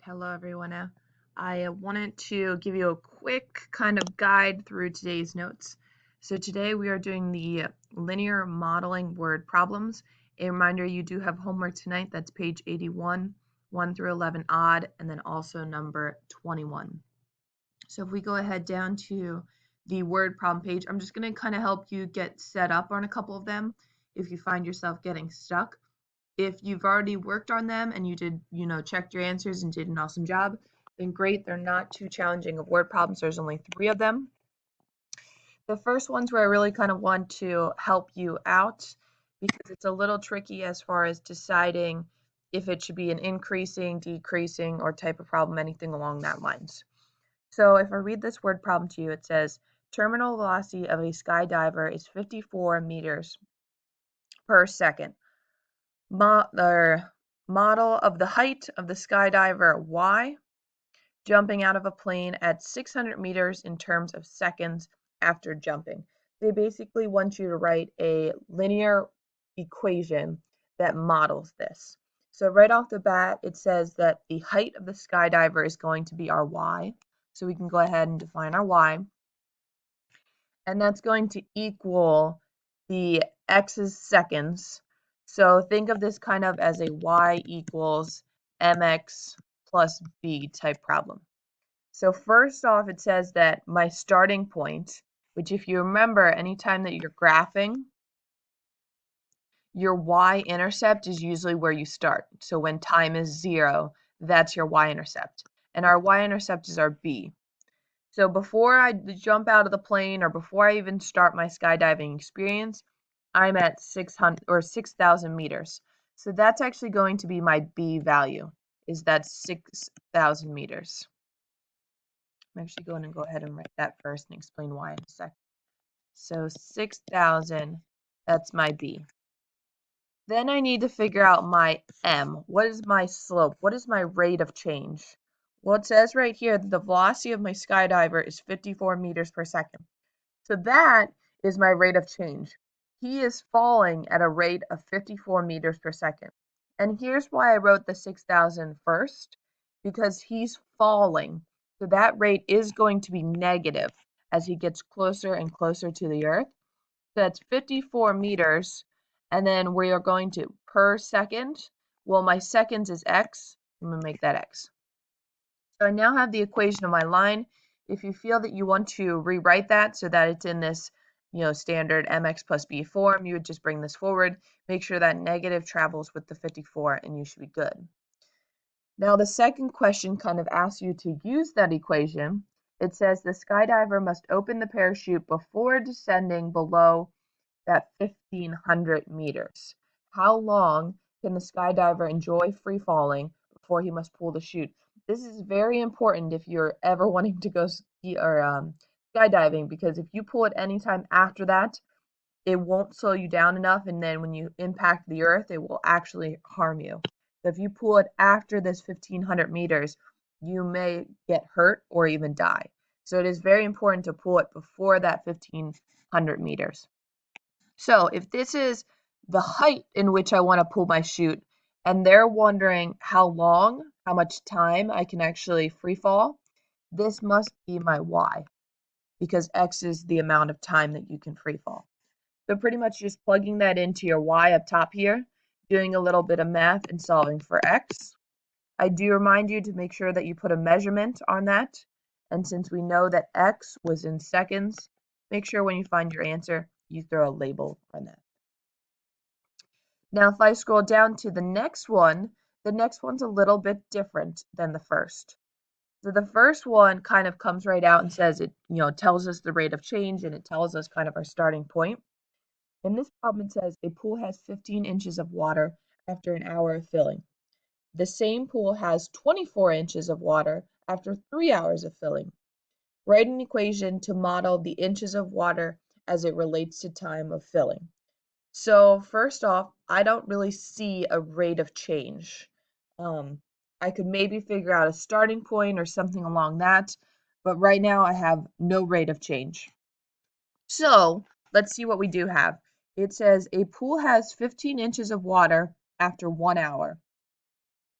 Hello everyone. I wanted to give you a quick kind of guide through today's notes. So today we are doing the linear modeling word problems. A reminder, you do have homework tonight. That's page 81, 1 through 11 odd, and then also number 21. So if we go ahead down to the word problem page, I'm just going to kind of help you get set up on a couple of them if you find yourself getting stuck. If you've already worked on them and you did, checked your answers and did an awesome job, then great. They're not too challenging of word problems. There's only 3 of them. The first one's where I really kind of want to help you out because it's a little tricky as far as deciding if it should be an increasing, decreasing, or type of problem, anything along that lines. So if I read this word problem to you, it says terminal velocity of a skydiver is 54 meters per second. Model of the height of the skydiver Y jumping out of a plane at 600 meters in terms of seconds after jumping. They basically want you to write a linear equation that models this. So right off the bat, it says that the height of the skydiver is going to be our Y. So we can go ahead and define our Y. And that's going to equal the X's seconds. So think of this kind of as a Y equals mx plus b type problem. So first off, it says that my starting point, which if you remember, anytime that you're graphing, your y-intercept is usually where you start. So when time is 0, that's your y-intercept. And our y-intercept is our b. So before I jump out of the plane or before I even start my skydiving experience, I'm at 600 or 6,000 meters. So that's actually going to be my B value, is that 6,000 meters. I'm actually going to go ahead and write that first and explain why in a second. So 6,000, that's my B. Then I need to figure out my M. What is my slope? What is my rate of change? Well, it says right here that the velocity of my skydiver is 54 meters per second. So that is my rate of change. He is falling at a rate of 54 meters per second. And here's why I wrote the 6,000 first, because he's falling. So that rate is going to be negative as he gets closer and closer to the Earth. So that's 54 meters. And then we are going to per second. Well, my seconds is X. I'm going to make that X. So I now have the equation of my line. If you feel that you want to rewrite that so that it's in this, standard mx plus b form, you would just bring this forward. Make sure that negative travels with the 54 and you should be good. Now the second question kind of asks you to use that equation. It says the skydiver must open the parachute before descending below that 1,500 meters. How long can the skydiver enjoy free falling before he must pull the chute? This is very important if you're ever wanting to go ski or skydiving, because if you pull it anytime after that, it won't slow you down enough, and then when you impact the earth, it will actually harm you. So if you pull it after this 1,500 meters, you may get hurt or even die. So it is very important to pull it before that 1,500 meters. So if this is the height in which I want to pull my chute, and they're wondering how long, how much time I can actually free fall, this must be my Y, because X is the amount of time that you can free fall. So pretty much just plugging that into your Y up top here, doing a little bit of math and solving for X. I do remind you to make sure that you put a measurement on that. And since we know that X was in seconds, make sure when you find your answer, you throw a label on that. Now, if I scroll down to the next one, the next one's a little bit different than the first. So the first one kind of comes right out and says it, tells us the rate of change and it tells us kind of our starting point. In this problem, it says a pool has 15 inches of water after an hour of filling. The same pool has 24 inches of water after 3 hours of filling. Write an equation to model the inches of water as it relates to time of filling. So first off, I don't really see a rate of change. I could maybe figure out a starting point or something along that, but right now I have no rate of change. So let's see what we do have. It says a pool has 15 inches of water after 1 hour.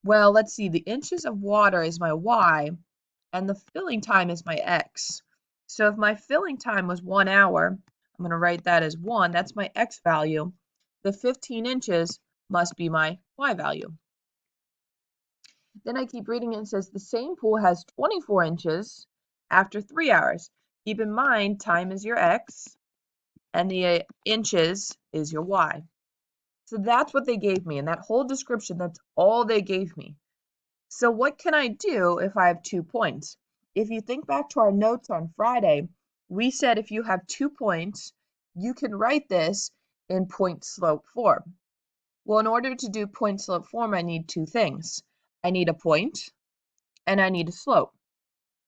Well, let's see. The inches of water is my y, and the filling time is my x. So if my filling time was 1 hour, I'm going to write that as 1. That's my x value. The 15 inches must be my y value. Then I keep reading it and it says the same pool has 24 inches after 3 hours. Keep in mind, time is your x, and the inches is your y. So that's what they gave me. And that whole description, that's all they gave me. So what can I do if I have 2 points? If you think back to our notes on Friday, we said if you have 2 points, you can write this in point slope form. Well, in order to do point slope form, I need 2 things. I need a point and I need a slope.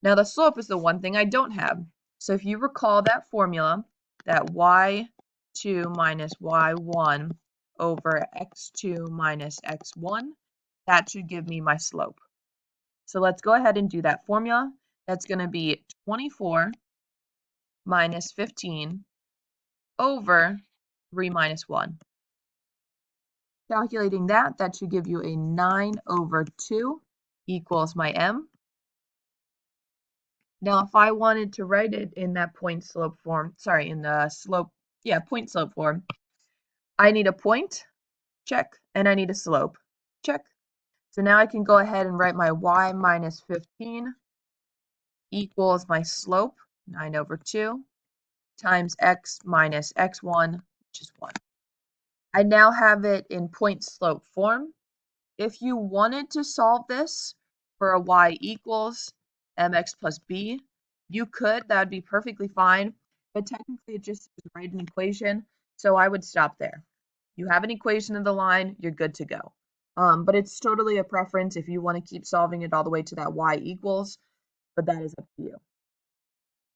Now the slope is the one thing I don't have. So if you recall that formula, that y2 minus y1 over x2 minus x1, that should give me my slope. So let's go ahead and do that formula. That's going to be 24 minus 15 over 3 minus 1. Calculating that, that should give you a 9 over 2 equals my m. Now, if I wanted to write it in that point slope form, in the point slope form, I need a point, check, and I need a slope, check. So now I can go ahead and write my y minus 15 equals my slope, 9 over 2, times x minus x1, which is 1. I now have it in point slope form. If you wanted to solve this for a y equals mx plus b, you could. That would be perfectly fine. But technically, it just is write an equation, so I would stop there. You have an equation of the line, you're good to go. But it's totally a preference if you want to keep solving it all the way to that y equals, but that is up to you.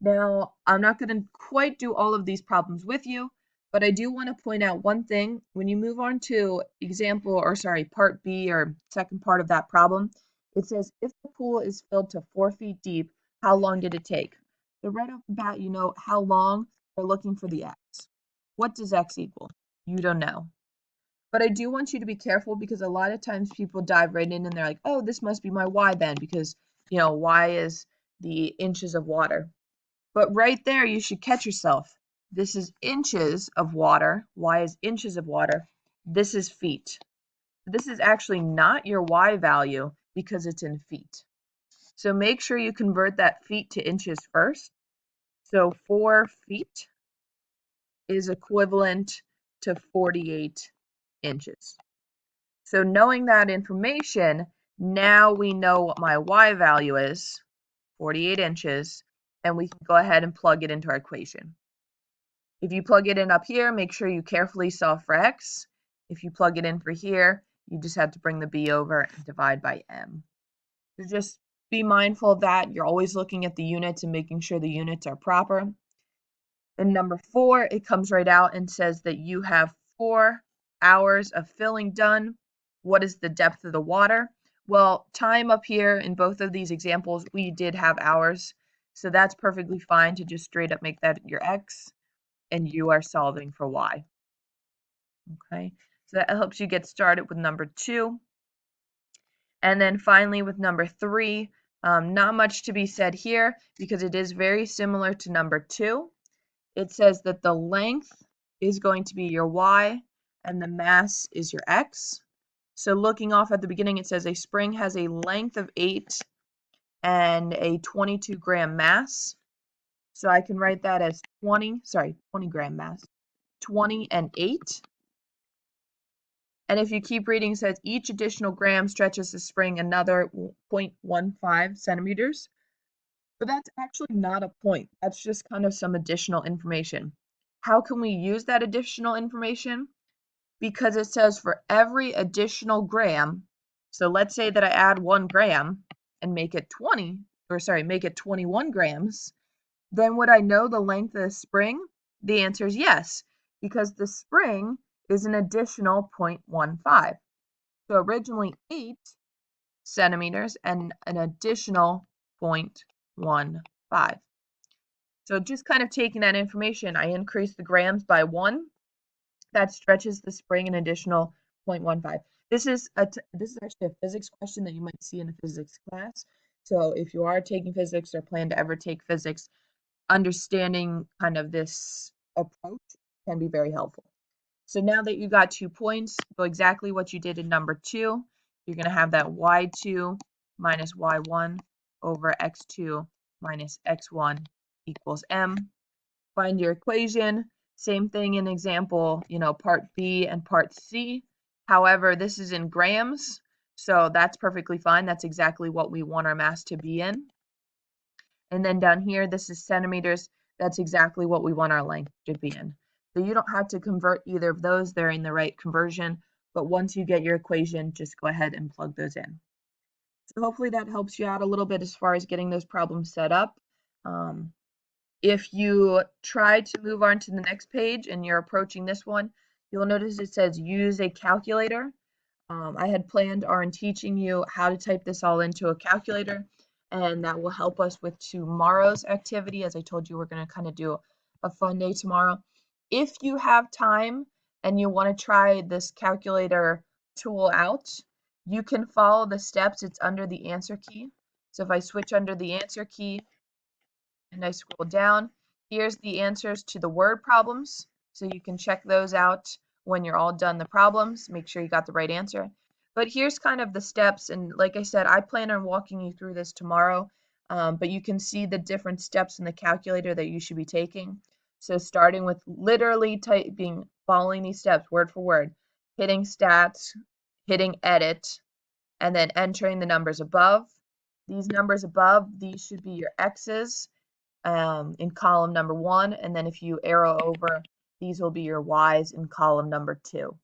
Now, I'm not going to quite do all of these problems with you, but I do want to point out one thing. When you move on to part B or second part of that problem, it says if the pool is filled to 4 feet deep, how long did it take? So right off the bat, you know how long we're looking for the x. What does x equal? You don't know. But I do want you to be careful because a lot of times people dive right in and they're like, oh, this must be my y then because, y is the inches of water. But right there, you should catch yourself. This is inches of water. Y is inches of water. This is feet. This is actually not your y value because it's in feet. So make sure you convert that feet to inches first. So 4 feet is equivalent to 48 inches. So knowing that information, now we know what my y value is, 48 inches, and we can go ahead and plug it into our equation. If you plug it in up here, make sure you carefully solve for x. If you plug it in for here, you just have to bring the b over and divide by m. So just be mindful of that. You're always looking at the units and making sure the units are proper. And number 4, it comes right out and says that you have 4 hours of filling done. What is the depth of the water? Well, time up here in both of these examples, we did have hours. So that's perfectly fine to just straight up make that your x. And you are solving for y. Okay, so that helps you get started with number 2. And then finally with number 3, not much to be said here because it is very similar to number 2. It says that the length is going to be your y and the mass is your x. So looking off at the beginning, it says a spring has a length of 8 and a 22 gram mass. So I can write that as 20 gram mass. 20 and 8. And if you keep reading, it says each additional gram stretches the spring another 0.15 centimeters. But that's actually not a point. That's just kind of some additional information. How can we use that additional information? Because it says for every additional gram, so let's say that I add 1 gram and make it 21 grams, then would I know the length of the spring? The answer is yes, because the spring is an additional 0.15. So originally 8 centimeters and an additional 0.15. So just kind of taking that information, I increase the grams by 1. That stretches the spring an additional 0.15. This is actually a physics question that you might see in a physics class. So if you are taking physics or plan to ever take physics, understanding kind of this approach can be very helpful. So now that you got 2 points, go exactly what you did in number 2. You're going to have that y2 minus y1 over x2 minus x1 equals m. Find your equation. Same thing in example, part B and part C. However, this is in grams, so that's perfectly fine. That's exactly what we want our mass to be in. And then down here, this is centimeters. That's exactly what we want our length to be in. So you don't have to convert either of those. They're in the right conversion. But once you get your equation, just go ahead and plug those in. So hopefully that helps you out a little bit as far as getting those problems set up. If you try to move on to the next page and you're approaching this one, you'll notice it says use a calculator. I had planned on teaching you how to type this all into a calculator, and that will help us with tomorrow's activity. As I told you, we're going to kind of do a fun day tomorrow. If you have time and you want to try this calculator tool out, you can follow the steps. It's under the answer key. So if I switch under the answer key, and I scroll down, here's the answers to the word problems. So you can check those out when you're all done the problems. Make sure you got the right answer. But here's kind of the steps. And like I said, I plan on walking you through this tomorrow. But you can see the different steps in the calculator that you should be taking. So starting with literally typing, following these steps word for word, hitting stats, hitting edit, and then entering the numbers above. These numbers above, these should be your X's in column number 1, and then if you arrow over, these will be your Y's in column number 2.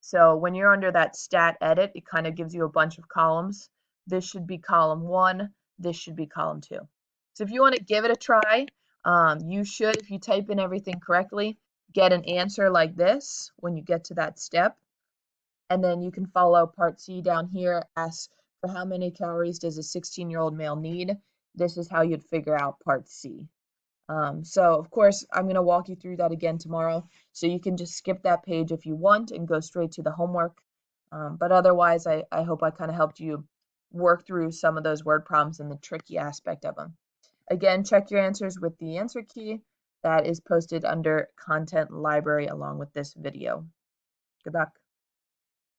So when you're under that stat edit, it kind of gives you a bunch of columns. This should be column 1, this should be column 2. So if you want to give it a try, you should, if you type in everything correctly, get an answer like this when you get to that step. And then you can follow part C down here, ask for how many calories does a 16-year-old male need. This is how you'd figure out part C. So of course, I'm going to walk you through that again tomorrow. So you can just skip that page if you want and go straight to the homework. But otherwise, I hope I kind of helped you work through some of those word problems and the tricky aspect of them. Again, check your answers with the answer key that is posted under content library along with this video. Good luck.